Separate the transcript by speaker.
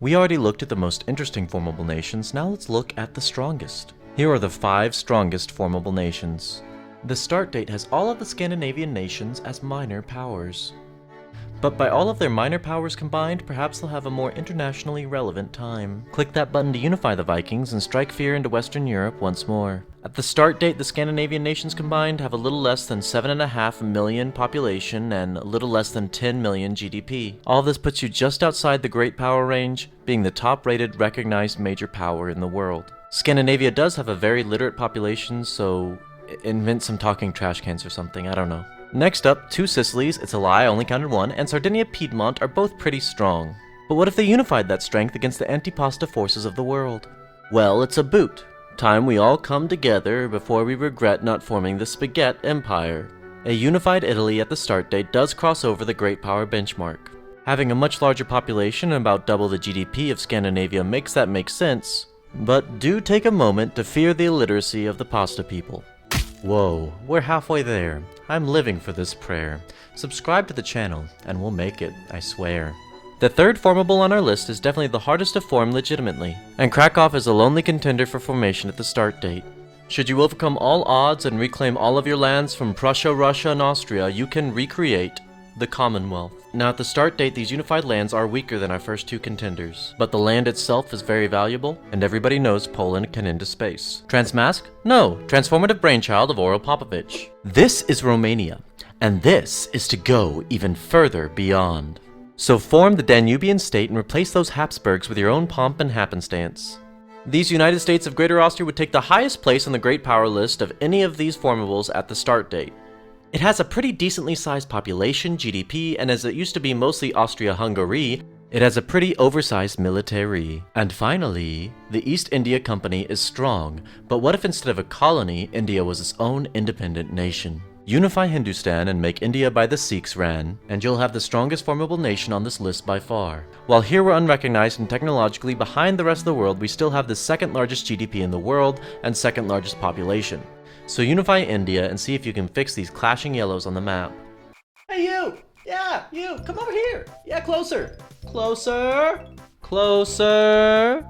Speaker 1: We already looked at the most interesting formable nations, now let's look at the strongest. Here are the 5 strongest formable nations. The start date has all of the Scandinavian nations as minor powers. But by all of their minor powers combined, perhaps they'll have a more internationally relevant time. Click that button to unify the Vikings and strike fear into Western Europe once more. At the start date, the Scandinavian nations combined have a little less than 7.5 million population and a little less than 10 million GDP. All this puts you just outside the great power range, being the top-rated recognized major power in the world. Scandinavia does have a very literate population, so invent some talking trash cans or something, I don't know. Next up, 2 Sicilies, it's a lie, I only counted 1, and Sardinia-Piedmont are both pretty strong. But what if they unified that strength against the antipasta forces of the world? Well, it's a boot. Time we all come together before we regret not forming the Spaghetti Empire. A unified Italy at the start date does cross over the great power benchmark. Having a much larger population and about double the GDP of Scandinavia makes that make sense, but do take a moment to fear the illiteracy of the pasta people. Whoa, we're halfway there. I'm living for this prayer. Subscribe to the channel, and we'll make it, I swear. The third formable on our list is definitely the hardest to form legitimately, and Krakow is a lonely contender for formation at the start date. Should you overcome all odds and reclaim all of your lands from Prussia, Russia, and Austria, you can recreate the Commonwealth. Now at the start date, these unified lands are weaker than our first 2 contenders, but the land itself is very valuable, and everybody knows Poland can into space. Transmask? No, transformative brainchild of Oral Popovich. This is Romania, and this is to go even further beyond. So form the Danubian state and replace those Habsburgs with your own pomp and happenstance. These United States of Greater Austria would take the highest place on the great power list of any of these formables at the start date. It has a pretty decently sized population, GDP, and as it used to be mostly Austria-Hungary, it has a pretty oversized military. And finally, the East India Company is strong, but what if instead of a colony, India was its own independent nation? Unify Hindustan and make India by the Sikhs ran, and you'll have the strongest formable nation on this list by far. While here we're unrecognized and technologically behind the rest of the world, we still have the 2nd largest GDP in the world and 2nd largest population. So unify India and see if you can fix these clashing yellows on the map. Hey you! Yeah, you! Come over here! Yeah, closer! Closer! Closer!